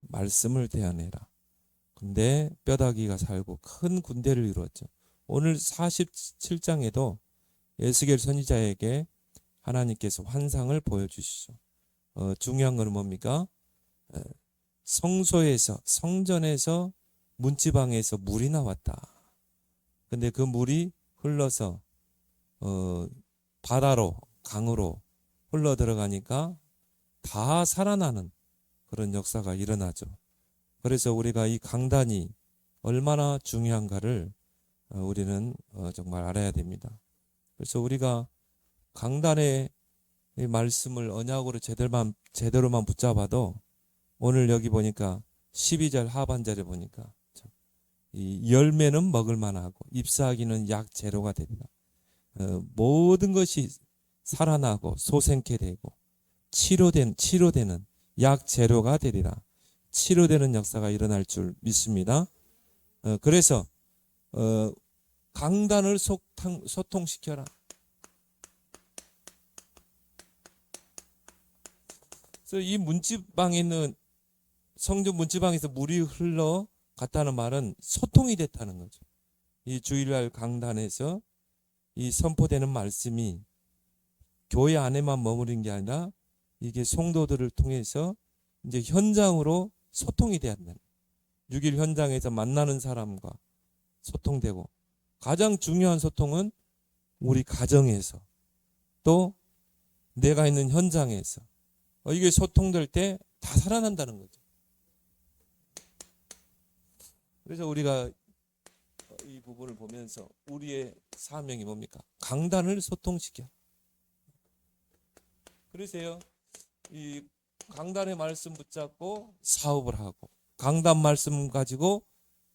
말씀을 대하내라. 근데 뼈다귀가 살고 큰 군대를 이루었죠. 오늘 47장에도 에스겔 선지자에게 하나님께서 환상을 보여주시죠. 중요한 건 뭡니까? 성소에서, 성전에서, 문지방에서 물이 나왔다. 근데 그 물이 흘러서 바다로, 강으로 흘러 들어가니까 다 살아나는 그런 역사가 일어나죠. 그래서 우리가 이 강단이 얼마나 중요한가를 우리는 정말 알아야 됩니다. 그래서 우리가 강단의 말씀을 언약으로 제대로만 붙잡아도 오늘 여기 보니까 12절 하반절에 보니까 이 열매는 먹을 만하고 잎사귀는 약 재료가 된다. 모든 것이 살아나고 소생케 되고 치료되는 약 재료가 되리라. 치료되는 역사가 일어날 줄 믿습니다. 그래서 강단을 소통시켜라. 그래서 이 문지방에 있는 성전 문지방에서 물이 흘러 갔다는 말은 소통이 됐다는 거죠. 이 주일날 강단에서 이 선포되는 말씀이 교회 안에만 머무른 게 아니라 이게 성도들을 통해서 이제 현장으로 소통이 돼야 된다. 6일 현장에서 만나는 사람과 소통되고, 가장 중요한 소통은 우리 가정에서, 또 내가 있는 현장에서 이게 소통될 때 다 살아난다는 거죠. 그래서 우리가 이 부분을 보면서 우리의 사명이 뭡니까? 강단을 소통시켜. 그러세요. 이 강단의 말씀 붙잡고 사업을 하고, 강단 말씀 가지고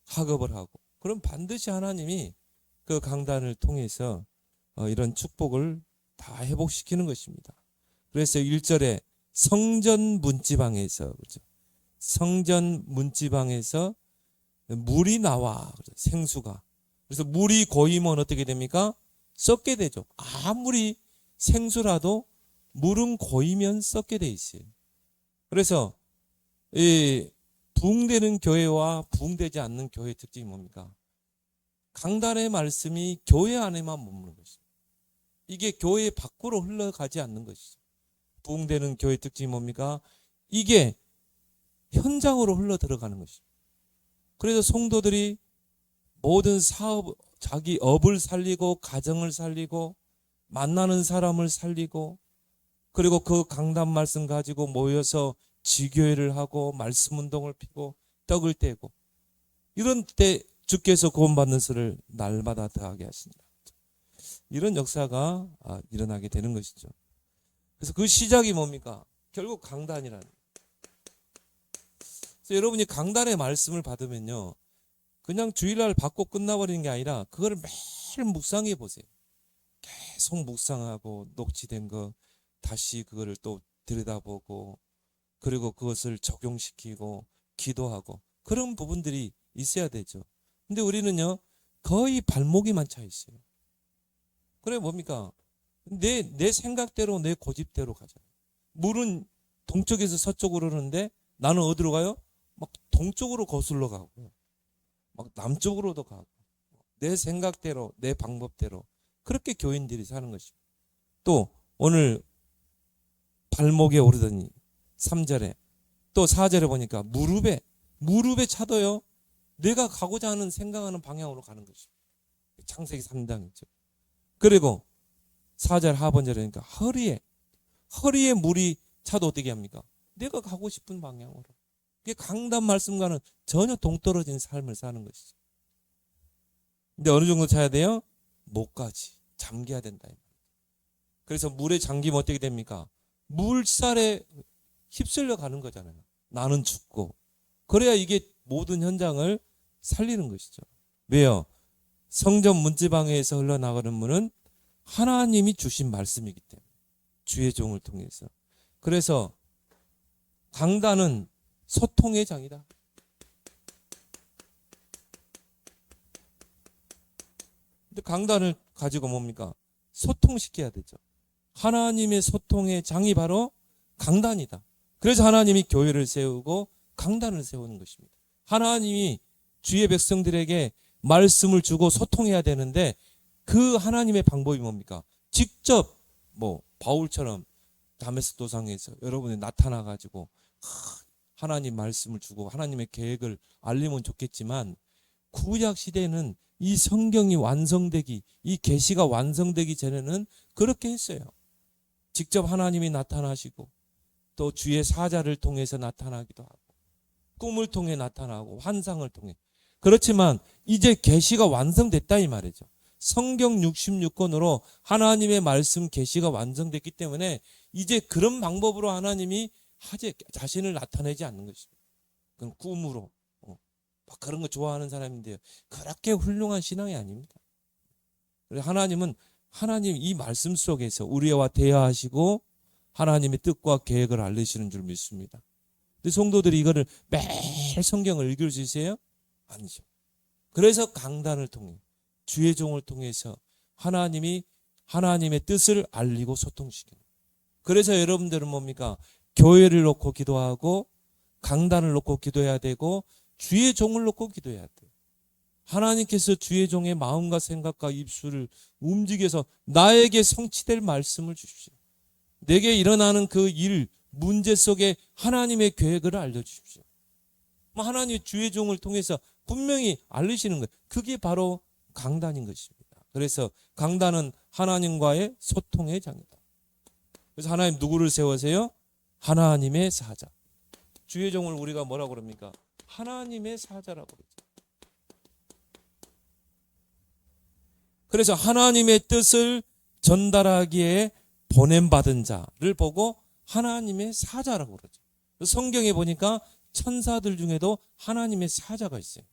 학업을 하고, 그럼 반드시 하나님이 그 강단을 통해서 이런 축복을 다 회복시키는 것입니다. 그래서 1절에 성전 문지방에서, 그렇죠? 성전 문지방에서 물이 나와, 생수가. 그래서 물이 고이면 어떻게 됩니까? 썩게 되죠. 아무리 생수라도 물은 고이면 썩게 돼 있어요. 그래서 이 부흥되는 교회와 부흥되지 않는 교회의 특징이 뭡니까? 강단의 말씀이 교회 안에만 머무는 것이죠. 이게 교회 밖으로 흘러가지 않는 것이죠. 부흥되는 교회의 특징이 뭡니까? 이게 현장으로 흘러 들어가는 것이죠. 그래서 성도들이 모든 사업, 자기 업을 살리고 가정을 살리고 만나는 사람을 살리고, 그리고 그 강단 말씀 가지고 모여서 지교회를 하고 말씀 운동을 피고 떡을 떼고, 이런 때 주께서 구원받는 수를 날마다 더하게 하신다. 이런 역사가 일어나게 되는 것이죠. 그래서 그 시작이 뭡니까? 결국 강단이라는 거예요. 그래서 여러분이 강단의 말씀을 받으면요, 그냥 주일날 받고 끝나버리는 게 아니라 그거를 매일 묵상해 보세요. 계속 묵상하고 녹취된 거 다시 그거를 또 들여다보고, 그리고 그것을 적용시키고 기도하고, 그런 부분들이 있어야 되죠. 근데 우리는요, 거의 발목이만 차 있어요. 그래 뭡니까? 내 생각대로, 내 고집대로 가잖아요. 물은 동쪽에서 서쪽으로 흐르는데 나는 어디로 가요? 막 동쪽으로 거슬러 가고, 막 남쪽으로도 가고, 내 생각대로, 내 방법대로 그렇게 교인들이 사는 것입니다. 또 오늘 발목에 오르더니 3절에, 또 4절에 보니까 무릎에 차도요, 내가 가고자 하는 생각하는 방향으로 가는 것입니다. 창세기 3장이죠. 그리고 4절 하반절이니까 허리에 물이 차도 어떻게 합니까? 내가 가고 싶은 방향으로. 이게 강단 말씀과는 전혀 동떨어진 삶을 사는 것이죠. 근데 어느 정도 차야 돼요? 목까지 잠겨야 된다. 그래서 물에 잠기면 어떻게 됩니까? 물살에 휩쓸려 가는 거잖아요. 나는 죽고. 그래야 이게 모든 현장을 살리는 것이죠. 왜요? 성전 문지방에서 흘러나가는 물은 하나님이 주신 말씀이기 때문에, 주의 종을 통해서. 그래서 강단은 소통의 장이다. 근데 강단을 가지고 뭡니까? 소통시켜야 되죠. 하나님의 소통의 장이 바로 강단이다. 그래서 하나님이 교회를 세우고 강단을 세우는 것입니다. 하나님이 주의 백성들에게 말씀을 주고 소통해야 되는데 그 하나님의 방법이 뭡니까? 직접 바울처럼 다메섹 도상에서 여러분이 나타나 가지고 하나님 말씀을 주고 하나님의 계획을 알리면 좋겠지만 구약 시대는 이 성경이 완성되기, 이 계시가 완성되기 전에는 그렇게 했어요. 직접 하나님이 나타나시고 또 주의 사자를 통해서 나타나기도 하고 꿈을 통해 나타나고 환상을 통해. 그렇지만 이제 계시가 완성됐다 이 말이죠. 성경 66권으로 하나님의 말씀 계시가 완성됐기 때문에 이제 그런 방법으로 하나님이 자신을 나타내지 않는 것입니다. 그건 꿈으로 막 그런 거 좋아하는 사람인데요. 그렇게 훌륭한 신앙이 아닙니다. 하나님은 하나님 이 말씀 속에서 우리와 대화하시고 하나님의 뜻과 계획을 알리시는 줄 믿습니다. 근데 성도들이 이거를 매일 성경을 읽을 수 있어요? 아니죠. 그래서 강단을 통해 주의 종을 통해서 하나님이 하나님의 뜻을 알리고 소통시키는. 그래서 여러분들은 뭡니까? 교회를 놓고 기도하고 강단을 놓고 기도해야 되고 주의 종을 놓고 기도해야 돼요. 하나님께서 주의 종의 마음과 생각과 입술을 움직여서 나에게 성취될 말씀을 주십시오. 내게 일어나는 그 일, 문제 속에 하나님의 계획을 알려주십시오. 하나님의 주의 종을 통해서 분명히 알리시는 거예요. 그게 바로 강단인 것입니다. 그래서 강단은 하나님과의 소통의 장이다. 그래서 하나님 누구를 세우세요? 하나님의 사자. 주의 종을 우리가 뭐라고 그럽니까? 하나님의 사자라고 그러죠. 그래서 하나님의 뜻을 전달하기에 보냄받은 자를 보고 하나님의 사자라고 그러죠. 성경에 보니까 천사들 중에도 하나님의 사자가 있어요.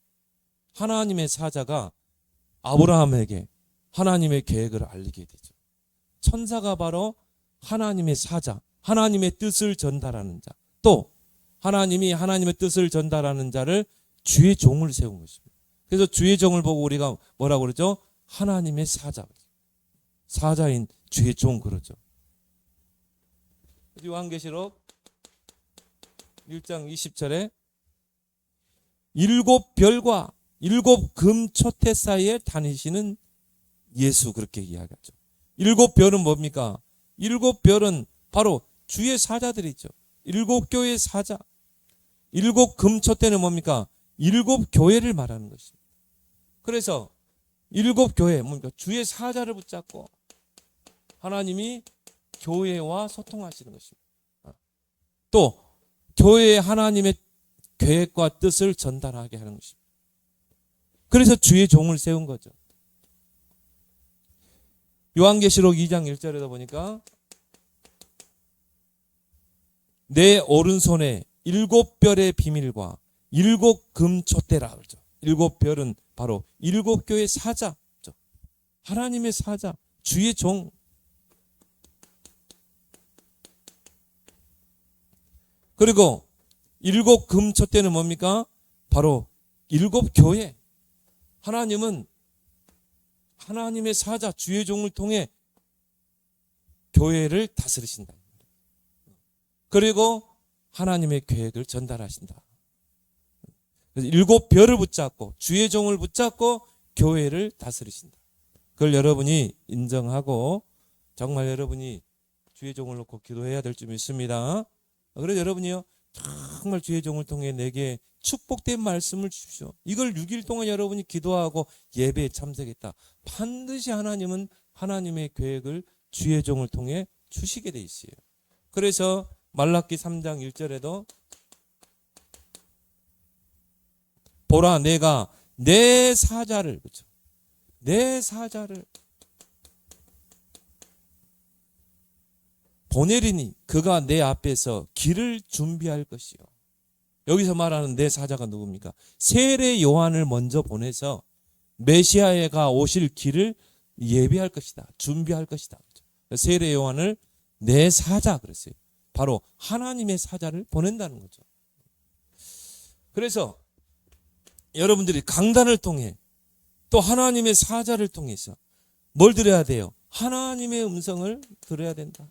하나님의 사자가 아브라함에게 하나님의 계획을 알리게 되죠. 천사가 바로 하나님의 사자, 하나님의 뜻을 전달하는 자. 또 하나님이 하나님의 뜻을 전달하는 자를 주의 종을 세운 것입니다. 그래서 주의 종을 보고 우리가 뭐라고 그러죠? 하나님의 사자. 사자인 주의 종 그러죠. 요한계시록 1장 20절에 7별과 7금초대 사이에 다니시는 예수 그렇게 이야기하죠. 7별은 뭡니까? 7별은 바로 주의 사자들이죠. 7교회의 사자. 7금초대는 뭡니까? 7교회를 말하는 것입니다. 그래서 7교회 뭡니까? 주의 사자를 붙잡고 하나님이 교회와 소통하시는 것입니다. 또 교회에 하나님의 계획과 뜻을 전달하게 하는 것입니다. 그래서 주의 종을 세운 거죠. 요한계시록 2장 1절에다 보니까 내 오른손에 7별의 비밀과 7금초대라 그러죠. 7별은 바로 7교의 사자죠. 하나님의 사자, 주의 종. 그리고 7금초대는 뭡니까? 바로 7교회. 하나님은 하나님의 사자, 주의 종을 통해 교회를 다스리신다. 그리고 하나님의 계획을 전달하신다. 그래서 7별을 붙잡고 주의 종을 붙잡고 교회를 다스리신다. 그걸 여러분이 인정하고 정말 여러분이 주의 종을 놓고 기도해야 될 줄 믿습니다. 그래서 여러분이요 정말 주의 종을 통해 내게 축복된 말씀을 주십시오. 이걸 6일 동안 여러분이 기도하고 예배에 참석했다. 반드시 하나님은 하나님의 계획을 주의 종을 통해 주시게 돼 있어요. 그래서 말라기 3장 1절에도 보라 내가 내 사자를 그렇죠? 내 사자를 보내리니 그가 내 앞에서 길을 준비할 것이요. 여기서 말하는 내 사자가 누굽니까? 세례 요한을 먼저 보내서 메시아가 오실 길을 예비할 것이다. 준비할 것이다. 세례 요한을 내 사자 그랬어요. 바로 하나님의 사자를 보낸다는 거죠. 그래서 여러분들이 강단을 통해 또 하나님의 사자를 통해서 뭘 들어야 돼요? 하나님의 음성을 들어야 된다.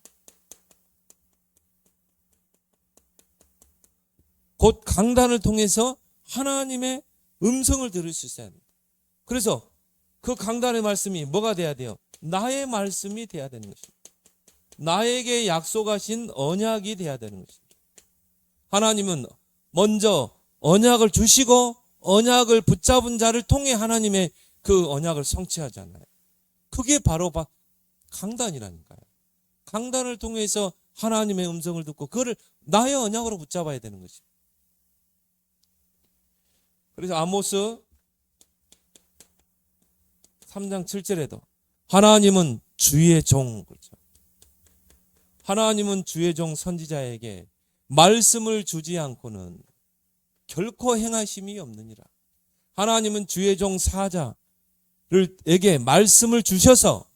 곧 강단을 통해서 하나님의 음성을 들을 수 있어야 합니다. 그래서 그 강단의 말씀이 뭐가 돼야 돼요? 나의 말씀이 돼야 되는 것입니다. 나에게 약속하신 언약이 돼야 되는 것입니다. 하나님은 먼저 언약을 주시고 언약을 붙잡은 자를 통해 하나님의 그 언약을 성취하잖아요. 그게 바로 강단이라니까요. 강단을 통해서 하나님의 음성을 듣고 그거를 나의 언약으로 붙잡아야 되는 것입니다. 그래서 아모스 3장 7절에도 하나님은 주의 종, 그렇죠. 하나님은 주의 종 선지자에게 말씀을 주지 않고는 결코 행하심이 없느니라. 하나님은 주의 종 사자에게 말씀을 주셔서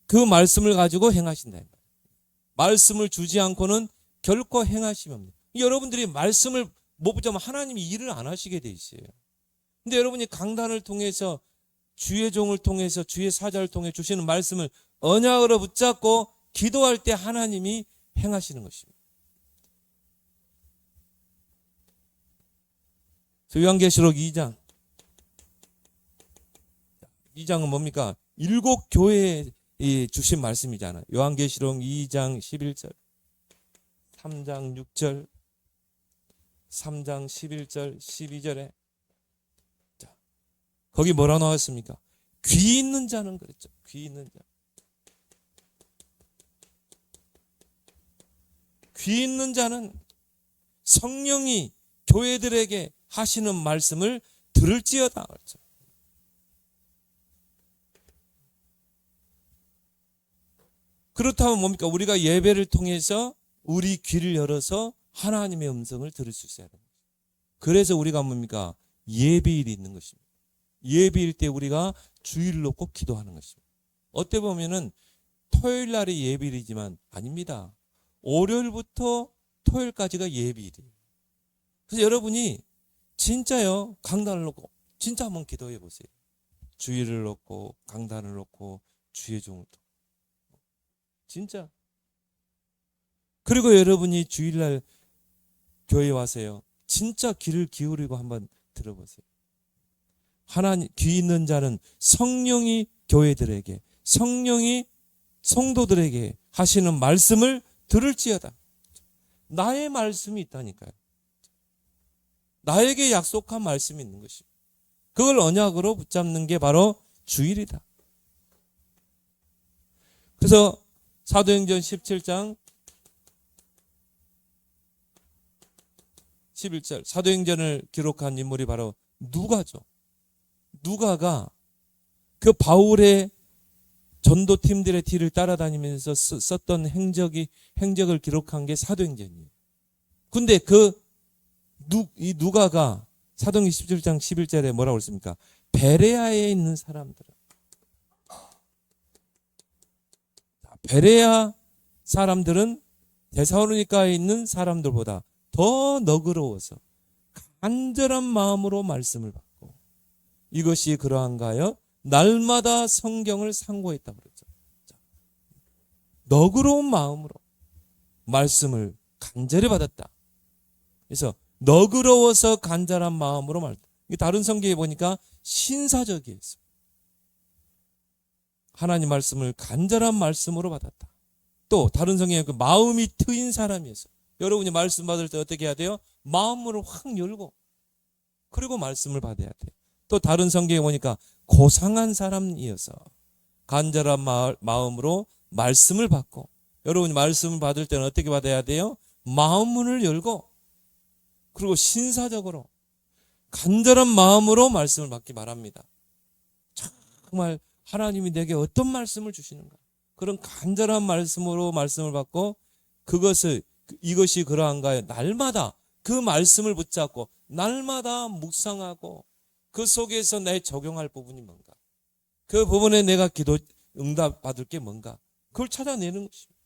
그 말씀을 가지고 행하신다. 말씀을 주지 않고는 결코 행하심이 없느니라. 여러분들이 말씀을 못 붙잡으면 하나님이 일을 안 하시게 돼 있어요. 근데 여러분이 강단을 통해서 주의 종을 통해서 주의 사자를 통해 주시는 말씀을 언약으로 붙잡고 기도할 때 하나님이 행하시는 것입니다. 요한계시록 2장. 2장은 뭡니까? 7교회에 주신 말씀이잖아요. 요한계시록 2장 11절, 3장 6절, 3장 11절, 12절에 거기 뭐라 나왔습니까? 귀 있는 자는 그랬죠. 귀 있는 자. 귀 있는 자는 성령이 교회들에게 하시는 말씀을 들을지어다. 그렇죠. 그렇다면 뭡니까? 우리가 예배를 통해서 우리 귀를 열어서 하나님의 음성을 들을 수 있어야 됩니다. 그래서 우리가 뭡니까? 예배일이 있는 것입니다. 예배일 때 우리가 주일을 놓고 기도하는 것입니다. 어떻게 보면은 토요일 날이 예배일이지만 아닙니다. 월요일부터 토요일까지가 예배일이에요. 그래서 여러분이 진짜요, 강단을 놓고 진짜 한번 기도해 보세요. 주일을 놓고 강단을 놓고 주의 종을 놓고 진짜. 그리고 여러분이 주일날 교회 와서요, 진짜 귀를 기울이고 한번 들어보세요. 하나님, 귀 있는 자는 성령이 교회들에게, 성령이 성도들에게 하시는 말씀을 들을지어다. 나의 말씀이 있다니까요. 나에게 약속한 말씀이 있는 것입니다. 그걸 언약으로 붙잡는 게 바로 주일이다. 그래서 사도행전 17장 11절, 사도행전을 기록한 인물이 바로 누가죠. 누가가 그 바울의 전도팀들의 뒤를 따라다니면서 썼던 행적을 기록한 게 사도행전이에요. 근데 이 누가가 사도행전 17장 11절에 뭐라고 했습니까? 베레아에 있는 사람들. 베레아 사람들은 데살로니가에 있는 사람들보다 더 너그러워서 간절한 마음으로 말씀을 받고, 이것이 그러한가요? 날마다 성경을 상고했다고 그랬죠. 너그러운 마음으로 말씀을 간절히 받았다. 그래서 너그러워서 간절한 마음으로 말했다. 다른 성경에 보니까 신사적이에요. 하나님 말씀을 간절한 말씀으로 받았다. 또 다른 성경에 그 마음이 트인 사람이어서, 여러분이 말씀 받을 때 어떻게 해야 돼요? 마음을 확 열고 그리고 말씀을 받아야 돼요. 또 다른 성경에 보니까 고상한 사람이어서 간절한 마음으로 말씀을 받고, 여러분이 말씀을 받을 때는 어떻게 받아야 돼요? 마음 문을 열고 그리고 신사적으로 간절한 마음으로 말씀을 받기 바랍니다. 정말 하나님이 내게 어떤 말씀을 주시는가, 그런 간절한 말씀으로 말씀을 받고, 이것이 그러한가요? 날마다 그 말씀을 붙잡고 날마다 묵상하고 그 속에서 내 적용할 부분이 뭔가, 그 부분에 내가 기도 응답 받을 게 뭔가, 그걸 찾아내는 것입니다.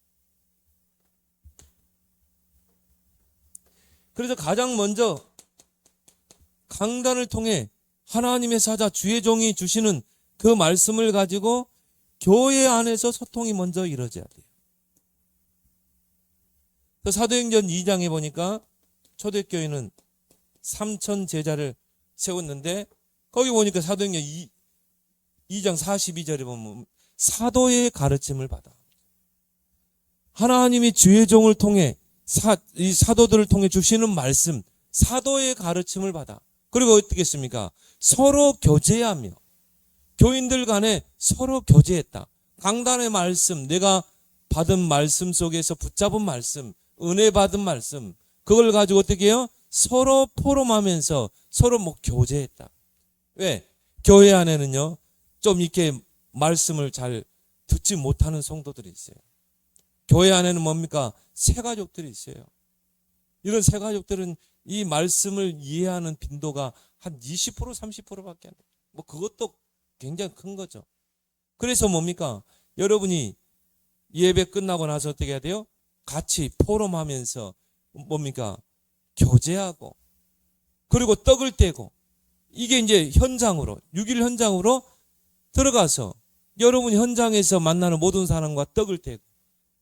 그래서 가장 먼저 강단을 통해 하나님의 사자 주의 종이 주시는 그 말씀을 가지고 교회 안에서 소통이 먼저 이루어져야 돼요. 사도행전 2장에 보니까 초대교회는 3천 제자를 세웠는데 거기 보니까 사도행전 2장 42절에 보면 사도의 가르침을 받아. 하나님이 주의 종을 통해 이 사도들을 통해 주시는 말씀, 사도의 가르침을 받아. 그리고 어떻게 했습니까? 서로 교제하며 교인들 간에 서로 교제했다. 강단의 말씀, 내가 받은 말씀 속에서 붙잡은 말씀, 은혜 받은 말씀, 그걸 가지고 어떻게 해요? 서로 포럼하면서 서로 교제했다. 왜? 교회 안에는요, 좀 이렇게 말씀을 잘 듣지 못하는 성도들이 있어요. 교회 안에는 뭡니까? 새가족들이 있어요. 이런 새가족들은 이 말씀을 이해하는 빈도가 한 20%, 30%밖에 안 돼요. 그것도 굉장히 큰 거죠. 그래서 뭡니까? 여러분이 예배 끝나고 나서 어떻게 해야 돼요? 같이 포럼하면서 뭡니까? 교제하고, 그리고 떡을 떼고, 이게 이제 현장으로, 6일 현장으로 들어가서 여러분이 현장에서 만나는 모든 사람과 떡을 떼고,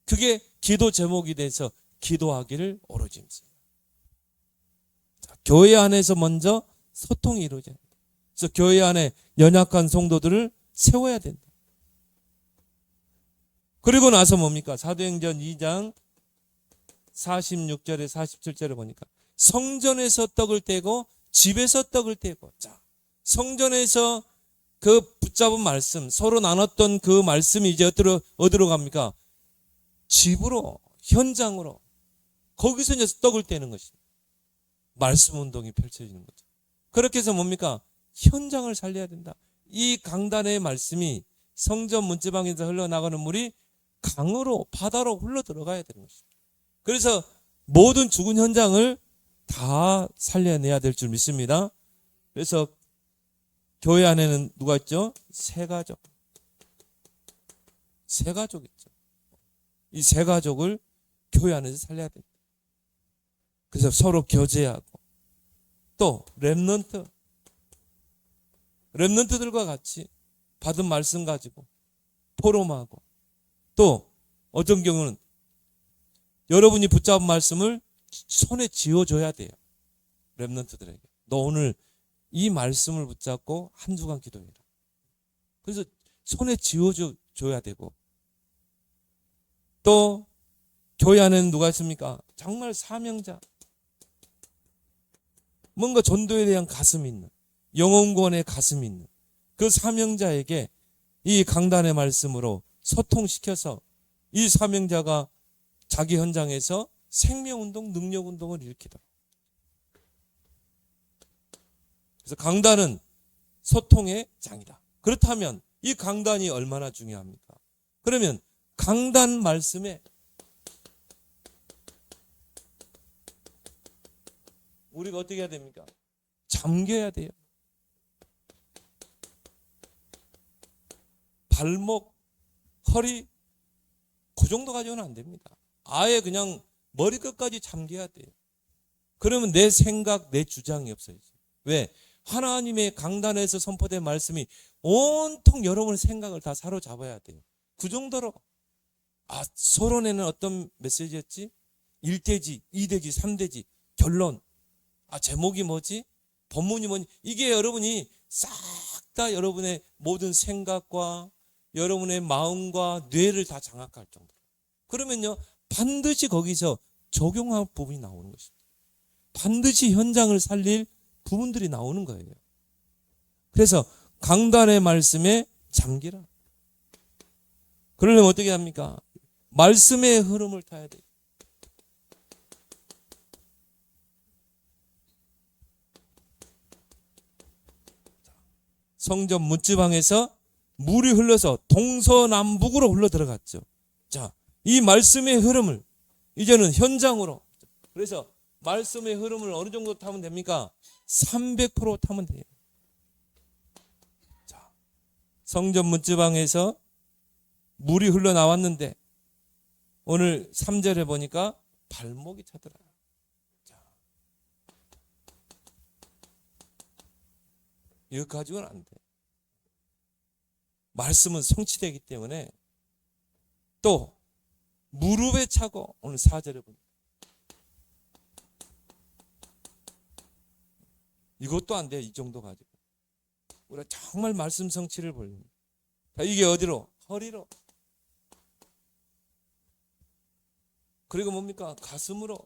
그게 기도 제목이 돼서 기도하기를 오로지 힘씁니다. 교회 안에서 먼저 소통이 이루어져야 된다. 그래서 교회 안에 연약한 성도들을 세워야 된다. 그리고 나서 뭡니까? 사도행전 2장 46절에 47절에 보니까 성전에서 떡을 떼고 집에서 떡을 떼고, 자, 성전에서 그 붙잡은 말씀, 서로 나눴던 그 말씀이 이제 어디로 갑니까? 집으로, 현장으로, 거기서 이제 떡을 떼는 것입니다. 말씀 운동이 펼쳐지는 거죠. 그렇게 해서 뭡니까? 현장을 살려야 된다. 이 강단의 말씀이 성전 문지방에서 흘러나가는 물이 강으로, 바다로 흘러 들어가야 되는 것입니다. 그래서 모든 죽은 현장을 다 살려내야 될 줄 믿습니다. 그래서 교회 안에는 누가 있죠? 새가족. 새가족 있죠. 이 새가족을 교회 안에서 살려야 됩니다. 그래서 서로 교제하고, 또 렘넌트들과 같이 받은 말씀 가지고 포럼하고, 또 어떤 경우는 여러분이 붙잡은 말씀을 손에 쥐어줘야 돼요. 렘넌트들에게. 너 오늘 이 말씀을 붙잡고 한 주간 기도해라. 그래서 손에 쥐어줘야 되고, 또 교회 안에는 누가 있습니까? 정말 사명자, 뭔가 전도에 대한 가슴이 있는, 영혼구원의 가슴이 있는 그 사명자에게 이 강단의 말씀으로 소통시켜서 이 사명자가 자기 현장에서 생명운동, 능력운동을 일으키다. 그래서 강단은 소통의 장이다. 그렇다면 이 강단이 얼마나 중요합니까? 그러면 강단 말씀에 우리가 어떻게 해야 됩니까? 잠겨야 돼요. 발목, 허리, 그 정도 가지고는 안 됩니다. 아예 그냥 머리끝까지 잠겨야 돼요. 그러면 내 생각, 내 주장이 없어지죠. 왜? 하나님의 강단에서 선포된 말씀이 온통 여러분의 생각을 다 사로잡아야 돼요. 그 정도로. 서론에는 어떤 메시지였지? 1대지, 2대지, 3대지, 결론. 제목이 뭐지? 본문이 뭐니? 이게 여러분이 싹 다 여러분의 모든 생각과 여러분의 마음과 뇌를 다 장악할 정도로. 그러면요, 반드시 거기서 적용할 부분이 나오는 것입니다. 반드시 현장을 살릴 부분들이 나오는 거예요. 그래서 강단의 말씀에 잠기라. 그러려면 어떻게 합니까? 말씀의 흐름을 타야 돼요. 성전 문지방에서 물이 흘러서 동서남북으로 흘러 들어갔죠. 자, 이 말씀의 흐름을 이제는 현장으로. 그래서 말씀의 흐름을 어느 정도 타면 됩니까? 300% 타면 돼요. 자, 성전 문지방에서 물이 흘러나왔는데 오늘 3절에 보니까 발목이 차더라. 자, 이거 가지고는 안 돼. 말씀은 성취되기 때문에. 또 무릎에 차고, 오늘 4절에 보니까 이것도 안 돼. 이 정도 가지고. 우리가 정말 말씀 성취를 보려면. 자, 이게 어디로? 허리로. 그리고 뭡니까? 가슴으로.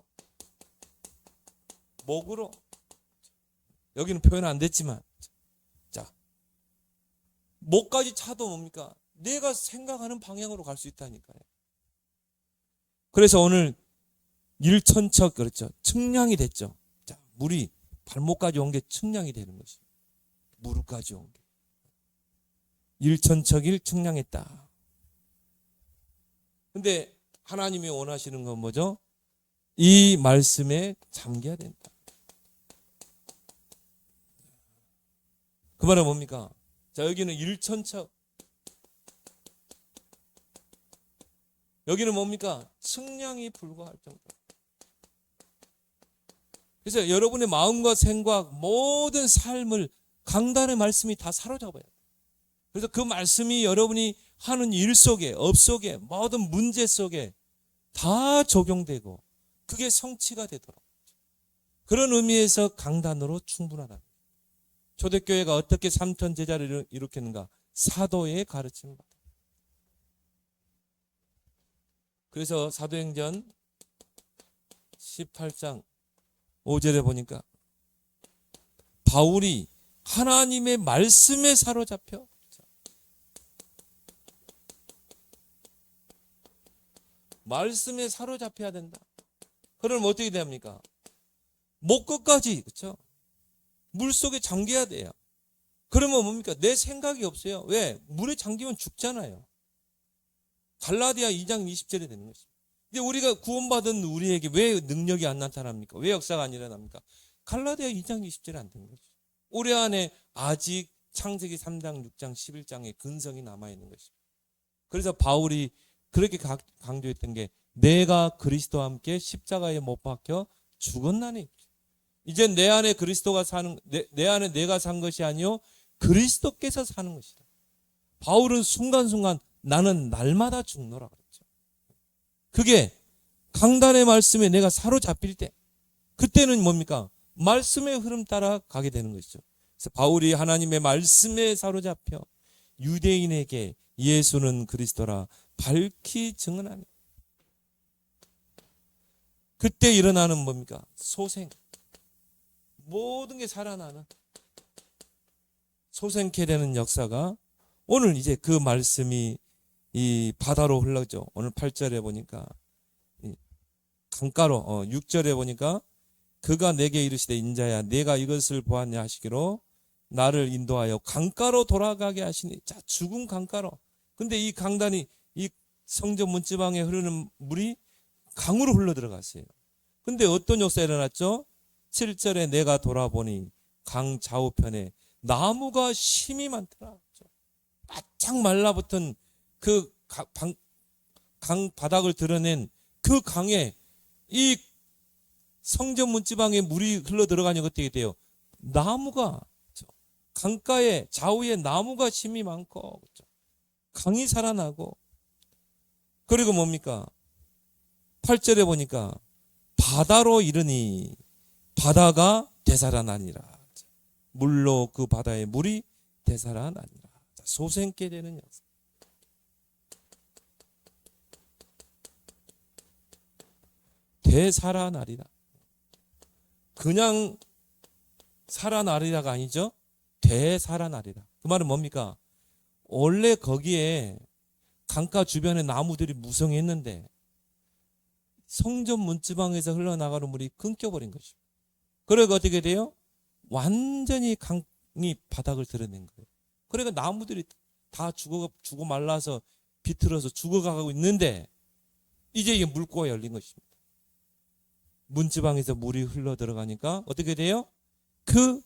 목으로. 여기는 표현 안 됐지만. 자, 목까지 차도 뭡니까? 내가 생각하는 방향으로 갈 수 있다니까요. 그래서 오늘 일천척, 그렇죠. 측량이 됐죠. 자, 물이 발목까지 온 게 측량이 되는 것이. 무릎까지 온 게. 일천척일 측량했다. 근데 하나님이 원하시는 건 뭐죠? 이 말씀에 잠겨야 된다. 그 말은 뭡니까? 자, 여기는 일천척. 여기는 뭡니까? 측량이 불과할 정도. 그래서 여러분의 마음과 생각, 모든 삶을 강단의 말씀이 다 사로잡아요. 그래서 그 말씀이 여러분이 하는 일 속에, 업 속에, 모든 문제 속에 다 적용되고 그게 성취가 되도록. 그런 의미에서 강단으로 충분하다. 초대교회가 어떻게 3천 제자를 일으켰는가? 사도의 가르침을 받아. 그래서 사도행전 18장 5절에 보니까 바울이 하나님의 말씀에 사로잡혀 말씀에 사로잡혀야 된다. 그러면 어떻게 됩니까? 목 끝까지, 그렇죠? 물속에 잠겨야 돼요. 그러면 뭡니까? 내 생각이 없어요. 왜? 물에 잠기면 죽잖아요. 갈라디아 2장 20절에 되는 것입니다. 근데 우리가 구원받은 우리에게 왜 능력이 안 나타납니까? 왜 역사가 안 일어납니까? 갈라디아 2장 20절에 안 되는 거죠. 우리 안에 아직 창세기 3장, 6장, 11장의 근성이 남아있는 것입니다. 그래서 바울이 그렇게 강조했던 게 내가 그리스도와 함께 십자가에 못 박혀 죽었나니 이제 내 안에 그리스도가 사는 내 안에 내가 산 것이 아니요 그리스도께서 사는 것이다. 바울은 순간순간 나는 날마다 죽노라 그랬죠. 그게 강단의 말씀에 내가 사로잡힐 때 그때는 뭡니까? 말씀의 흐름 따라 가게 되는 것이죠. 그래서 바울이 하나님의 말씀에 사로잡혀 유대인에게 예수는 그리스도라 밝히 증언하니 그때 일어나는 뭡니까? 소생. 모든 게 살아나는 소생케 되는 역사가 오늘 이제 그 말씀이 이 바다로 흘러죠. 오늘 8절에 보니까 강가로 6절에 보니까 그가 내게 이르시되 인자야 내가 이것을 보았냐 하시기로 나를 인도하여 강가로 돌아가게 하시니 자 죽은 강가로. 근데 이 강단이 이 성전 문지방에 흐르는 물이 강으로 흘러 들어갔어요. 근데 어떤 역사가 일어났죠? 7절에 내가 돌아보니 강 좌우편에 나무가 심이 많더라. 바짝 말라붙은 그 강 바닥을 드러낸 그 강에 이 성전 문지방에 물이 흘러 들어가니 어떻게 돼요? 나무가 강가에 좌우에 나무가 심이 많고 강이 살아나고 그리고 뭡니까? 8절에 보니까 바다로 이르니 바다가 되살아나니라. 물로 그 바다의 물이 되살아나니라. 소생케 되는 역사. 되살아나리라. 그냥 살아나리라가 아니죠. 되살아나리라. 그 말은 뭡니까? 원래 거기에 강가 주변에 나무들이 무성했는데 성전 문지방에서 흘러나가는 물이 끊겨버린 것이죠. 그러니까 어떻게 돼요? 완전히 강이 바닥을 드러낸 거예요. 그러니까 나무들이 다 죽어 말라서 비틀어서 죽어가고 있는데 이제 이게 물꼬가 열린 것입니다. 문지방에서 물이 흘러 들어가니까 어떻게 돼요? 그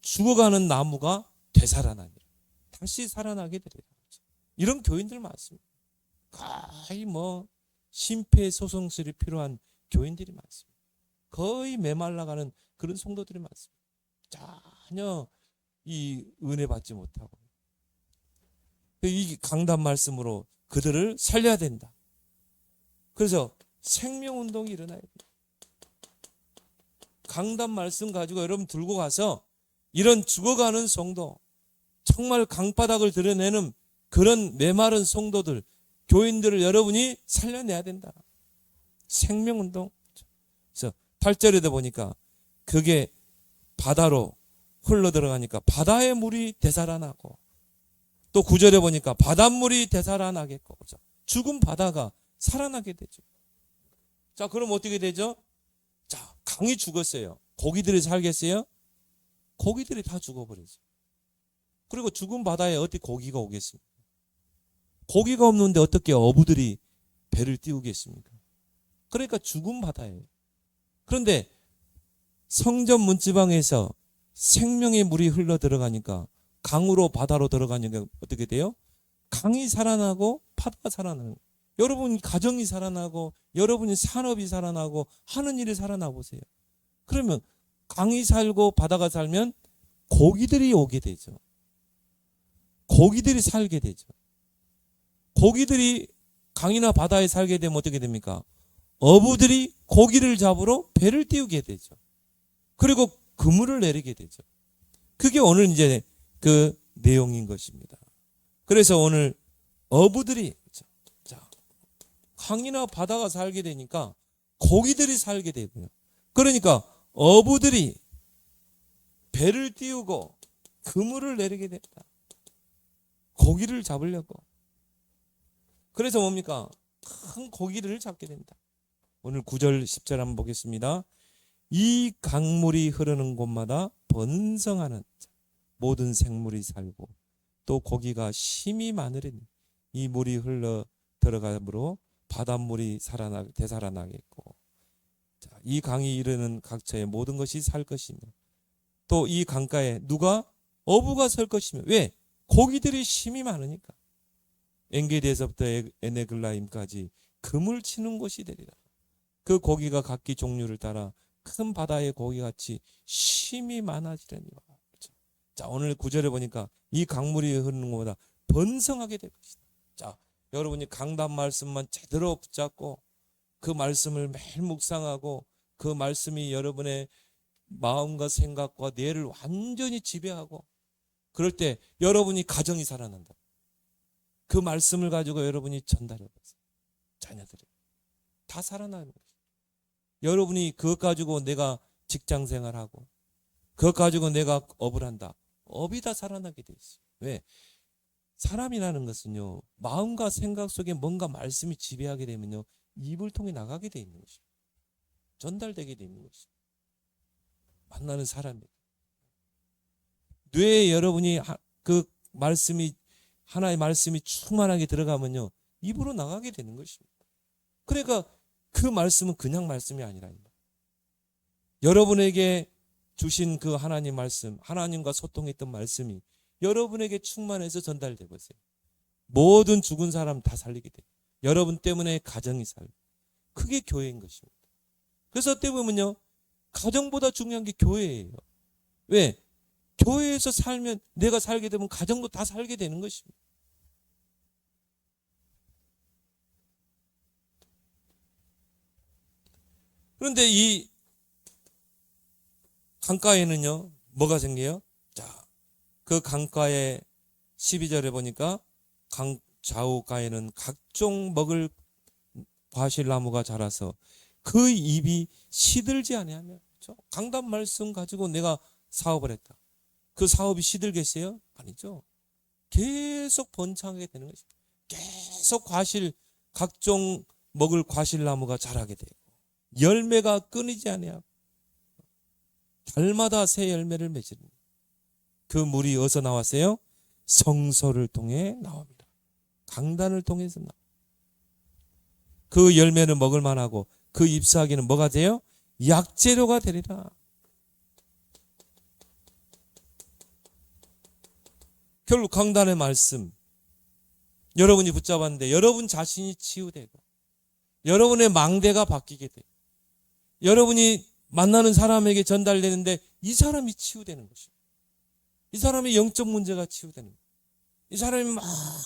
죽어가는 나무가 되살아나니라. 다시 살아나게 되리라. 이런 교인들 많습니다. 거의 심폐소생술이 필요한 교인들이 많습니다. 거의 메말라가는 그런 성도들이 많습니다. 전혀 이 은혜 받지 못하고 이 강단 말씀으로 그들을 살려야 된다. 그래서 생명운동이 일어나야 됩니다. 강단 말씀 가지고 여러분 들고 가서 이런 죽어가는 성도, 정말 강바닥을 드러내는 그런 메마른 성도들, 교인들을 여러분이 살려내야 된다. 생명운동. 그래서 8절에도 보니까 그게 바다로 흘러 들어가니까 바다의 물이 되살아나고, 또 9절에 보니까 바닷물이 되살아나겠고, 죽은 바다가 살아나게 되죠. 자, 그럼 어떻게 되죠? 자, 강이 죽었어요. 고기들이 살겠어요? 고기들이 다 죽어버리죠. 그리고 죽은 바다에 어디 고기가 오겠습니까? 고기가 없는데 어떻게 어부들이 배를 띄우겠습니까? 그러니까 죽은 바다예요. 그런데 성전 문지방에서 생명의 물이 흘러 들어가니까, 강으로 바다로 들어가니까 어떻게 돼요? 강이 살아나고 바다가 살아나는 거예요. 여러분 가정이 살아나고, 여러분이 산업이 살아나고, 하는 일이 살아나 보세요. 그러면 강이 살고 바다가 살면 고기들이 오게 되죠. 고기들이 살게 되죠. 고기들이 강이나 바다에 살게 되면 어떻게 됩니까? 어부들이 고기를 잡으러 배를 띄우게 되죠. 그리고 그물을 내리게 되죠. 그게 오늘 이제 그 내용인 것입니다. 그래서 오늘 어부들이, 자, 강이나 바다가 살게 되니까 고기들이 살게 되고요. 그러니까 어부들이 배를 띄우고 그물을 내리게 된다. 고기를 잡으려고. 그래서 뭡니까? 큰 고기를 잡게 된다. 오늘 9절 10절 한번 보겠습니다. 이 강물이 흐르는 곳마다 번성하는 모든 생물이 살고, 또 고기가 심이 많으리니 이 물이 흘러 들어가므로 바닷물이 되살아나겠고, 자, 이 강이 이르는 각처에 모든 것이 살 것이며, 또 이 강가에 누가? 어부가 설 것이며. 왜? 고기들이 심이 많으니까. 엔게디에서부터 에네글라임까지 그물 치는 곳이 되리라. 그 고기가 각기 종류를 따라 큰 바다의 고기같이 심이 많아지려니와. 자, 오늘 9절에 보니까 이 강물이 흐르는 것보다 번성하게 될 것이다. 자, 여러분이 강단 말씀만 제대로 붙잡고 그 말씀을 매일 묵상하고 그 말씀이 여러분의 마음과 생각과 뇌를 완전히 지배하고, 그럴 때 여러분이 가정이 살아난다. 그 말씀을 가지고 여러분이 전달해보세요. 자녀들이 다 살아나는 거예요. 여러분이 그것 가지고 내가 직장생활하고, 그것 가지고 내가 업을 한다. 업이 다 살아나게 돼 있어요. 왜? 사람이라는 것은요, 마음과 생각 속에 뭔가 말씀이 지배하게 되면요, 입을 통해 나가게 돼 있는 것이죠. 전달되게 돼 있는 것이죠. 만나는 사람이. 뇌에 여러분이 그 말씀이, 하나의 말씀이 충만하게 들어가면요, 입으로 나가게 되는 것입니다. 그러니까 그 말씀은 그냥 말씀이 아니라, 여러분에게 주신 그 하나님 말씀, 하나님과 소통했던 말씀이 여러분에게 충만해서 전달되고 있어요. 모든 죽은 사람 다 살리게 돼요. 여러분 때문에 가정이 살고. 그게 교회인 것입니다. 그래서 어떻게 보면요, 가정보다 중요한 게 교회예요. 왜? 교회에서 살면, 내가 살게 되면 가정도 다 살게 되는 것입니다. 그런데 이 강가에는요, 뭐가 생겨요? 자, 그 강가에 12절에 보니까 강 좌우가에는 각종 먹을 과실나무가 자라서 그 잎이 시들지 아니하며. 그렇죠? 강단 말씀 가지고 내가 사업을 했다. 그 사업이 시들겠어요? 아니죠. 계속 번창하게 되는 것입니다. 계속 각종 먹을 과실나무가 자라게 되고, 열매가 끊이지 아니하고 달마다 새 열매를 맺으니 그 물이 어디서 나왔어요? 성소를 통해 나옵니다. 강단을 통해서 나옵니다. 그 열매는 먹을 만하고 그 잎사귀는 뭐가 돼요? 약재료가 되리라. 결국 강단의 말씀, 여러분이 붙잡았는데 여러분 자신이 치유되고, 여러분의 망대가 바뀌게 돼요. 여러분이 만나는 사람에게 전달되는데 이 사람이 치유되는 것입니다. 이 사람의 영적 문제가 치유되는 거예요. 이 사람이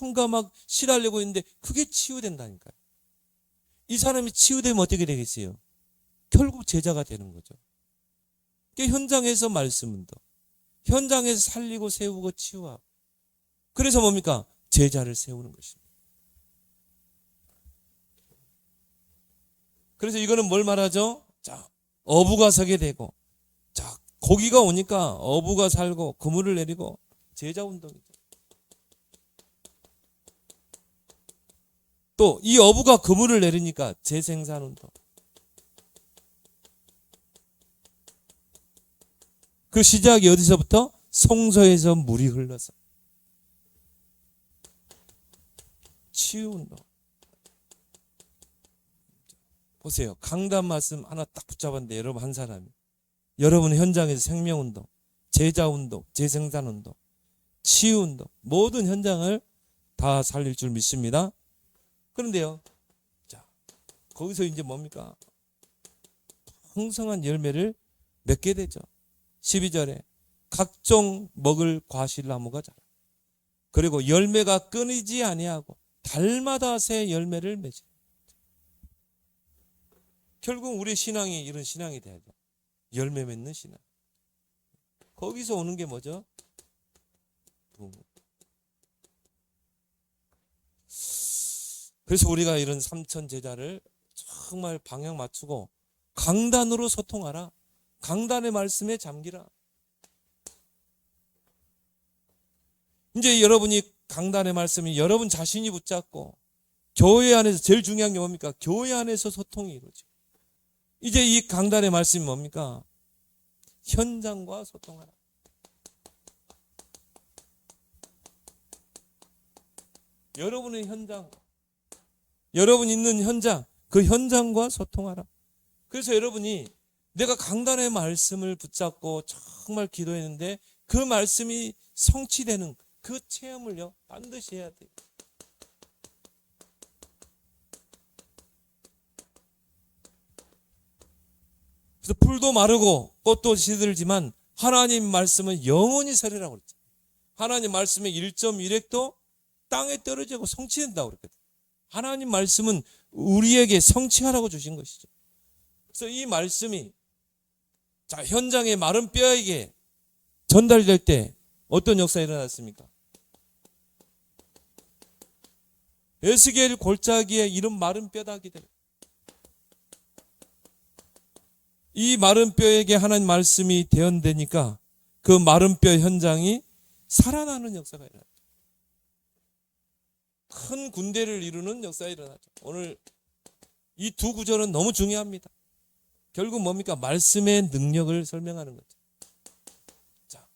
뭔가 막 시달리고 있는데 그게 치유된다니까요. 이 사람이 치유되면 어떻게 되겠어요? 결국 제자가 되는 거죠. 현장에서 말씀은 더, 현장에서 살리고 세우고 치유하고. 그래서 뭡니까? 제자를 세우는 것입니다. 그래서 이거는 뭘 말하죠? 자, 어부가 서게 되고, 자, 고기가 오니까 어부가 살고 그물을 내리고 제자 운동이죠. 또 이 어부가 그물을 내리니까 재생산 운동. 그 시작이 어디서부터? 성소에서 물이 흘러서. 치유 운동. 보세요. 강단 말씀 하나 딱 붙잡았는데 여러분 한 사람이. 여러분 현장에서 생명운동, 제자운동, 재생산운동, 치유운동 모든 현장을 다 살릴 줄 믿습니다. 그런데요. 자, 거기서 이제 뭡니까? 풍성한 열매를 맺게 되죠. 12절에 각종 먹을 과실나무가 자라. 그리고 열매가 끊이지 아니하고 달마다 새 열매를 맺어. 결국 우리 신앙이 이런 신앙이 돼야 돼. 열매 맺는 신앙. 거기서 오는 게 뭐죠? 부흥. 그래서 우리가 이런 삼천 제자를 정말 방향 맞추고 강단으로 소통하라. 강단의 말씀에 잠기라. 이제 여러분이 강단의 말씀이 여러분 자신이 붙잡고 교회 안에서 제일 중요한 게 뭡니까? 교회 안에서 소통이 이루어져. 이제 이 강단의 말씀이 뭡니까? 현장과 소통하라. 여러분의 현장, 여러분 있는 현장, 그 현장과 소통하라. 그래서 여러분이 내가 강단의 말씀을 붙잡고 정말 기도했는데 그 말씀이 성취되는 그 체험을요 반드시 해야 돼요. 그래서 풀도 마르고 꽃도 시들지만 하나님 말씀은 영원히 서리라고 그랬죠. 하나님 말씀의 1.1핵도 땅에 떨어지고 성취된다고 그랬거든요. 하나님 말씀은 우리에게 성취하라고 주신 것이죠. 그래서 이 말씀이 자 현장의 마른 뼈에게 전달될 때 어떤 역사가 일어났습니까? 에스겔 골짜기에 이런 마른 뼈다귀들, 이 마른 뼈에게 하나님 말씀이 대언되니까 그 마른 뼈 현장이 살아나는 역사가 일어나죠. 큰 군대를 이루는 역사가 일어나죠. 오늘 이 두 구절은 너무 중요합니다. 결국 뭡니까? 말씀의 능력을 설명하는 거죠. 자,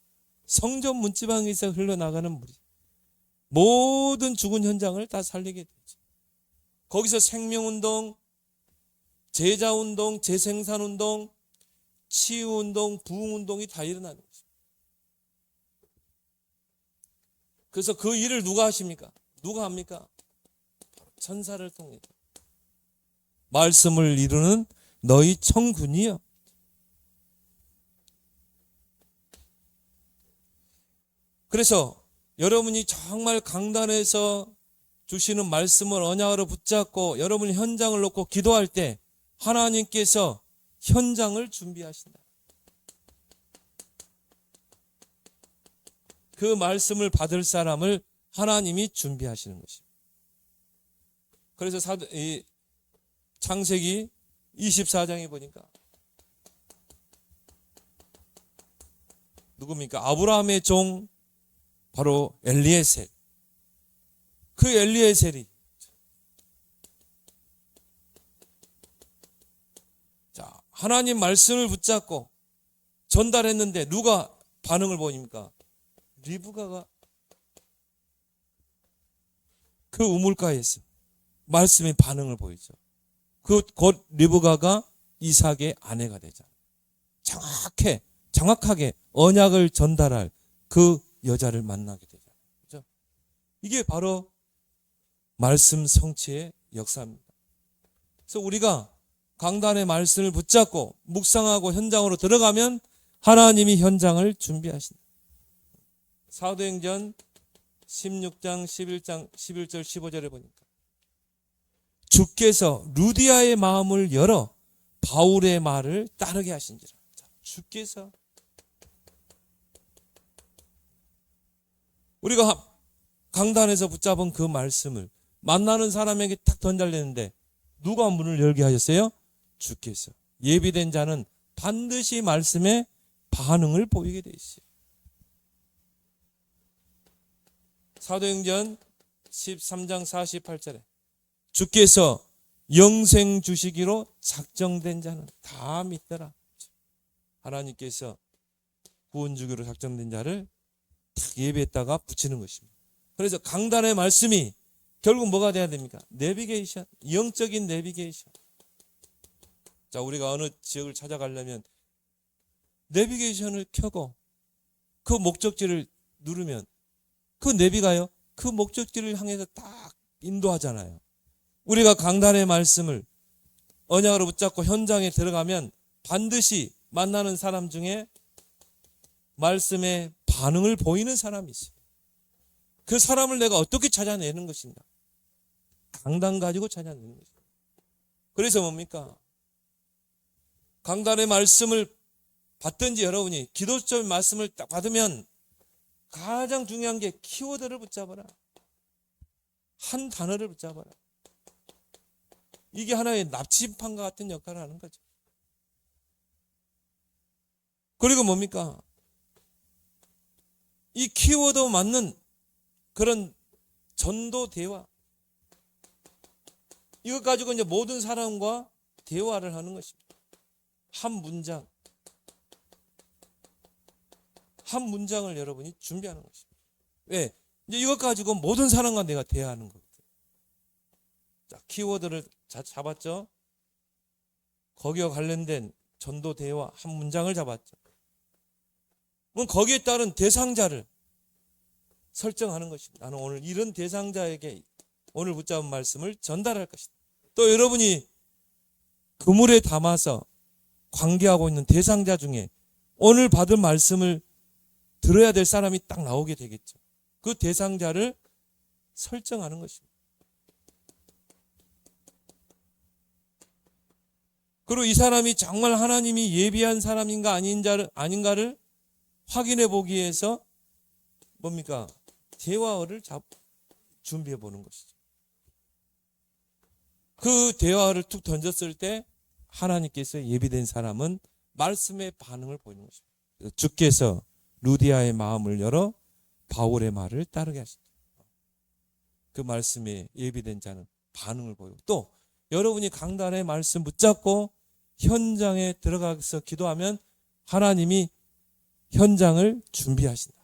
성전 문지방에서 흘러나가는 물이 모든 죽은 현장을 다 살리게 되죠. 거기서 생명운동, 제자운동, 재생산운동, 치유운동, 부흥운동이 다 일어나는 거죠. 그래서 그 일을 누가 하십니까? 누가 합니까? 천사를 통해 말씀을 이루는 너희 청군이여. 그래서 여러분이 정말 강단에서 주시는 말씀을 언약으로 붙잡고 여러분이 현장을 놓고 기도할 때 하나님께서 현장을 준비하신다. 그 말씀을 받을 사람을 하나님이 준비하시는 것입니다. 그래서 창세기 24장에 보니까 누굽니까? 아브라함의 종 바로 엘리에셀. 그 엘리에셀이 자 하나님 말씀을 붙잡고 전달했는데 누가 반응을 보입니까? 리브가가 그 우물가에서 말씀의 반응을 보이죠. 그 곧 리브가가 이삭의 아내가 되잖아요. 정확하게 언약을 전달할 그 여자를 만나게 되잖아요. 그렇죠? 이게 바로 말씀 성취의 역사입니다. 그래서 우리가 강단의 말씀을 붙잡고 묵상하고 현장으로 들어가면 하나님이 현장을 준비하신다. 사도행전 16장 11장 11절 15절에 보니까 주께서 루디아의 마음을 열어 바울의 말을 따르게 하신지라. 주께서 우리가 강단에서 붙잡은 그 말씀을 만나는 사람에게 탁 던져내는데 누가 문을 열게 하셨어요? 주께서. 예비된 자는 반드시 말씀에 반응을 보이게 돼 있어요. 사도행전 13장 48절에 주께서 영생 주시기로 작정된 자는 다 믿더라. 하나님께서 구원 주기로 작정된 자를 탁 예배했다가 붙이는 것입니다. 그래서 강단의 말씀이 결국 뭐가 돼야 됩니까? 내비게이션, 영적인 내비게이션. 자, 우리가 어느 지역을 찾아가려면 내비게이션을 켜고 그 목적지를 누르면 그 내비가요, 그 목적지를 향해서 딱 인도하잖아요. 우리가 강단의 말씀을 언약으로 붙잡고 현장에 들어가면 반드시 만나는 사람 중에 말씀에 반응을 보이는 사람이 있어요. 그 사람을 내가 어떻게 찾아내는 것인가? 강단 가지고 찾아내는 것입니다. 그래서 뭡니까? 강단의 말씀을 받든지 여러분이 기도적 말씀을 딱 받으면 가장 중요한 게 키워드를 붙잡아라. 한 단어를 붙잡아라. 이게 하나의 납치판과 같은 역할을 하는 거죠. 그리고 뭡니까? 이 키워드 맞는 그런 전도 대화. 이것 가지고 이제 모든 사람과 대화를 하는 것입니다. 한 문장. 한 문장을 여러분이 준비하는 것입니다. 왜? 이제 이것 가지고 모든 사람과 내가 대화하는 거거든요. 자, 키워드를 잡았죠? 거기와 관련된 전도 대화 한 문장을 잡았죠. 그럼 거기에 따른 대상자를 설정하는 것입니다. 나는 오늘 이런 대상자에게 오늘 붙잡은 말씀을 전달할 것이다. 또 여러분이 그물에 담아서 관계하고 있는 대상자 중에 오늘 받은 말씀을 들어야 될 사람이 딱 나오게 되겠죠. 그 대상자를 설정하는 것입니다. 그리고 이 사람이 정말 하나님이 예비한 사람인가 아닌가를 확인해 보기 위해서 뭡니까? 대화를 준비해 보는 것이죠. 그 대화를 툭 던졌을 때 하나님께서 예비된 사람은 말씀의 반응을 보이는 것입니다. 주께서 루디아의 마음을 열어 바울의 말을 따르게 하신다. 그 말씀에 예비된 자는 반응을 보이고, 또 여러분이 강단의 말씀 붙잡고 현장에 들어가서 기도하면 하나님이 현장을 준비하신다.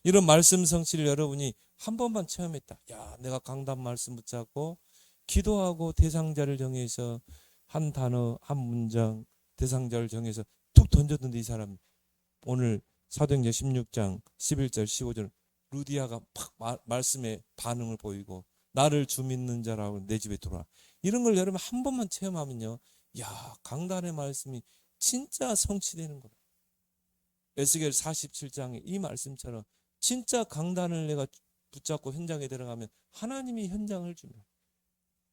이런 말씀 성취를 여러분이 한 번만 체험했다. 야, 내가 강단 말씀 붙잡고 기도하고 대상자를 정해서 한 단어, 한 문장, 대상자를 정해서 툭 던졌는데 이 사람이 오늘 사도행전 16장 11절 15절 루디아가 팍 말씀에 반응을 보이고 나를 주 믿는 자라고 내 집에 들어와. 이런 걸 여러분 한 번만 체험하면요, 야, 강단의 말씀이 진짜 성취되는 거예요. 에스겔 47장에 이 말씀처럼 진짜 강단을 내가 붙잡고 현장에 들어가면 하나님이 현장을 줍니다.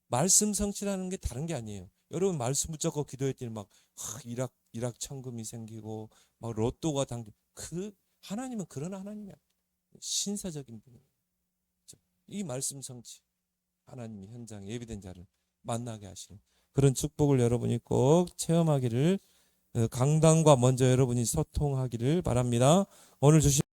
말씀 성취라는 게 다른 게 아니에요. 여러분 말씀 붙잡고 기도했더니 막 일확천금이 생기고 막 로또가 당겨. 하나님은 그런 하나님이 아니에요. 신사적인 분이에요. 이 말씀 성취, 하나님이 현장에 예비된 자를 만나게 하시는 그런 축복을 여러분이 꼭 체험하기를, 강단과 먼저 여러분이 소통하기를 바랍니다. 오늘 주신